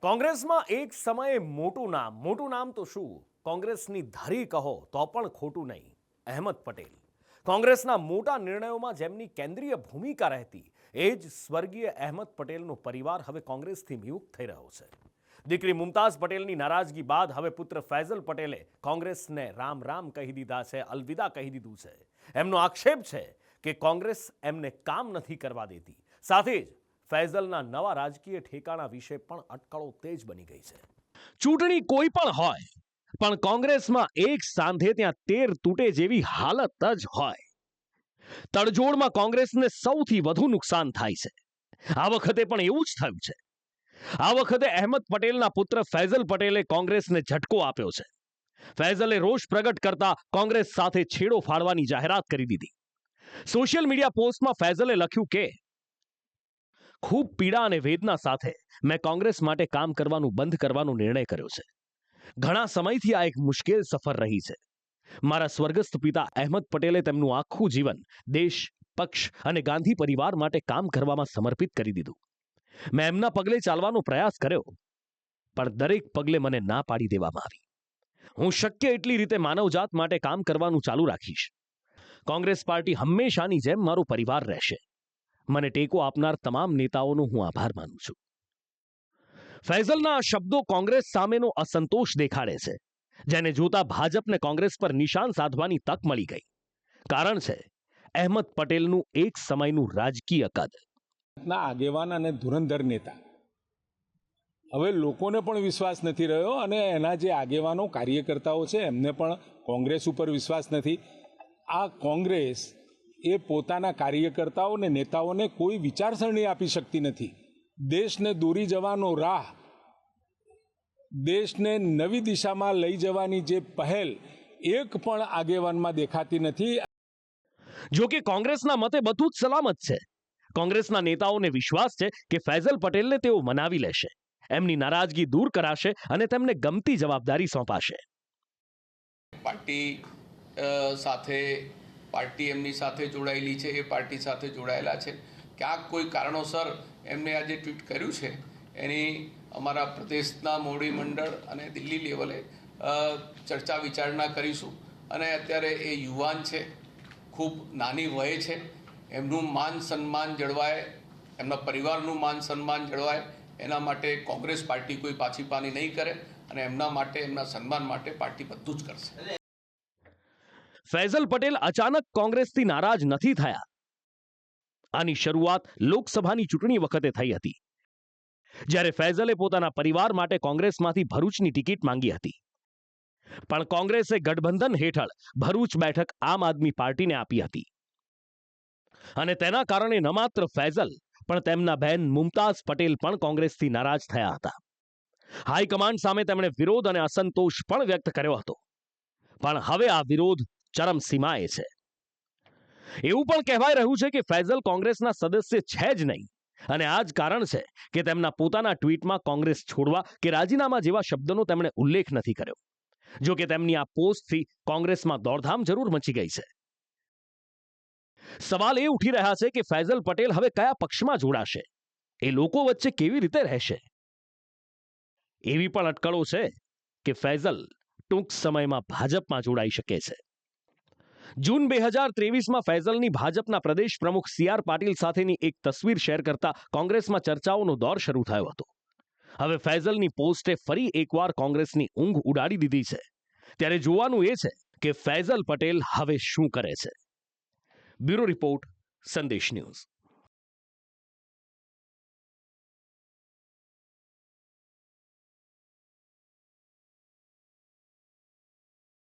કોંગ્રેસમાં એક સમયે મોટું નામ તો શું, કોંગ્રેસની ધરી કહો તો પણ ખોટું નહીં. અહેમદ પટેલ. કોંગ્રેસના મોટા નિર્ણયોમાં જેમની કેન્દ્રીય ભૂમિકા રહેતી, એ જ સ્વર્ગીય અહેમદ પટેલનો પરિવાર હવે કોંગ્રેસથી વિમુખ થઈ રહ્યો છે. દીકરી મુમતાઝ પટેલની નારાજગી બાદ હવે પુત્ર ફૈઝલ પટેલે કોંગ્રેસને રામ રામ કહી દીધા છે, અલવિદા કહી દીધું છે. એમનો આક્ષેપ છે કે કોંગ્રેસ એમને કામ નથી કરવા દેતી. સાથે જ ફૈઝલના નવા રાજકીય ઠેકાણા વિશે પણ અટકળો તેજ બની ગઈ છે. ચૂંટણી કોઈ પણ હોય, પણ કોંગ્રેસમાં એક સાંધે ત્યાં 13 તૂટે જેવી હાલત જ હોય. તડજોડમાં કોંગ્રેસને સૌથી વધુ નુકસાન થાય છે. આ વખતે પણ એવું જ થયું છે. આ વખતે અહેમદ પટેલના પુત્ર ફૈઝલ પટેલે કોંગ્રેસને ઝટકો આપ્યો છે. ફૈઝલે રોષ પ્રગટ કરતા કોંગ્રેસ સાથે છેડો ફાડવાની જાહેરાત કરી દીધી. સોશિયલ મીડિયા પોસ્ટમાં ફૈઝલે લખ્યું કે ખૂબ પીડા અને વેદના સાથે મેં કોંગ્રેસ માટે કામ કરવાનું બંધ કરવાનો નિર્ણય કર્યો છે. ઘણા સમયથી આ એક મુશ્કેલ સફર રહી છે. મારા સ્વર્ગસ્થ પિતા અહેમદ પટેલે તેમનું આખું જીવન દેશ, પક્ષ અને ગાંધી પરિવાર માટે કામ કરવામાં સમર્પિત કરી દીધું. મેં એમના પગલે ચાલવાનો પ્રયાસ કર્યો, પણ દરેક પગલે મને ના પાડી દેવામાં આવી. હું શક્ય એટલી રીતે માનવજાત માટે કામ કરવાનું ચાલુ રાખીશ. કોંગ્રેસ પાર્ટી હંમેશાની જેમ મારો પરિવાર રહેશે. મને ટેકો આપનાર તમામ નેતાઓનો હું આભાર માનું છું. ફૈઝલના આ શબ્દો કોંગ્રેસ સામેનો અસંતોષ દેખાડે છે, જેને જોતા ભાજપને કોંગ્રેસ પર નિશાન સાધવાની તક મળી ગઈ. કારણ છે અહેમદ પટેલનું એક સમયનું રાજકીય કદ. આગેવાન અને ધુરંધર નેતા હવે લોકોને પણ વિશ્વાસ નથી રહ્યો, અને એના જે આગેવાનો કાર્યકર્તાઓ છે એમને પણ કોંગ્રેસ ઉપર વિશ્વાસ નથી. આ કોંગ્રેસ એ પોતાના કાર્યકર્તાઓ ને નેતાઓને કોઈ વિચારસરણી આપી શકતી નથી. દેશને દોરી જવાનો રાહ, દેશને નવી દિશામાં લઈ જવાની જે પહેલ એક પણ આગેવાનમાં દેખાતી નથી. જો કે કોંગ્રેસના મતે બધું જ સલામત છે. કોંગ્રેસના નેતાઓને વિશ્વાસ છે કે ફૈઝલ પટેલને તેઓ મનાવી લેશે, એમની નારાજગી દૂર કરાશે અને તેમને ગમતી જવાબદારી સોંપાશે. પાર્ટી એમની સાથે જોડાયેલી છે, એ પાર્ટી સાથે જોડાયેલા છે. ક્યાંક કોઈ કારણોસર એમને આજે ટ્વીટ કર્યું છે, એની અમારા પ્રદેશના મોવડી મંડળ અને દિલ્હી લેવલે ચર્ચા વિચારણા કરીશું. અને અત્યારે એ યુવાન છે, ખૂબ નાની વયે છે. એમનું માન સન્માન જળવાય, એમના પરિવારનું માન સન્માન જળવાય, એના માટે કોંગ્રેસ પાર્ટી કોઈ પાછી પાની નહીં કરે, અને એમના માટે, એમના સન્માન માટે પાર્ટી બધું જ કરશે. ફૈઝલ પટેલ અચાનક કોંગ્રેસથી નારાજ નથી થયા. આની શરૂઆત લોકસભાની ચૂંટણી વખતે થઈ હતી, જ્યારે ફૈઝલે પોતાના પરિવાર માટે કોંગ્રેસમાંથી ભરૂચની ટિકિટ માંગી હતી. પણ કોંગ્રેસે ગઠબંધન હેઠળ ભરૂચ બેઠક આમ આદમી પાર્ટીને આપી હતી. અને તેના કારણે ન માત્ર ફૈઝલ, પણ તેમના બહેન મુમતાઝ પટેલ પણ કોંગ્રેસથી નારાજ થયા હતા. હાઈકમાન્ડ સામે તેમણે વિરોધ અને અસંતોષ પણ વ્યક્ત કર્યો હતો. પણ હવે આ વિરોધ ચરમસીમાએ છે. એવું પણ કહેવાય રહ્યું છે કે ફૈઝલ કોંગ્રેસના સદસ્ય છે જ નહીં, અને આ જ કારણ છે કે તેમના પોતાના ટ્વીટમાં કોંગ્રેસ છોડવા કે રાજીનામા જેવા શબ્દનો તેમણે ઉલ્લેખ નથી કર્યો. જો કે તેમની આ પોસ્ટથી કોંગ્રેસમાં દોડધામ જરૂર મચી ગઈ છે. સવાલ એ ઉઠી રહ્યા છે કે ફૈઝલ પટેલ હવે કયા પક્ષમાં જોડાશે, એ લોકો વચ્ચે કેવી રીતે રહેશે. એવી પણ અટકળો છે કે ફૈઝલ ટૂંક સમયમાં ભાજપમાં જોડાઈ શકે છે. જૂન 2023માં ફૈઝલની ભાજપના પ્રદેશ પ્રમુખ સી.આર. પાટીલ સાથેની એક તસવીર શેર કરતા કોંગ્રેસમાં ચર્ચાઓનો દોર શરૂ થયો હતો. હવે ફૈઝલની પોસ્ટે ફરી એકવાર કોંગ્રેસની ઊંઘ ઉડાડી દીધી છે. ત્યારે જોવાનું એ છે કે ફૈઝલ પટેલ હવે શું કરે છે. બ્યુરો રિપોર્ટ, સંદેશ ન્યૂઝ.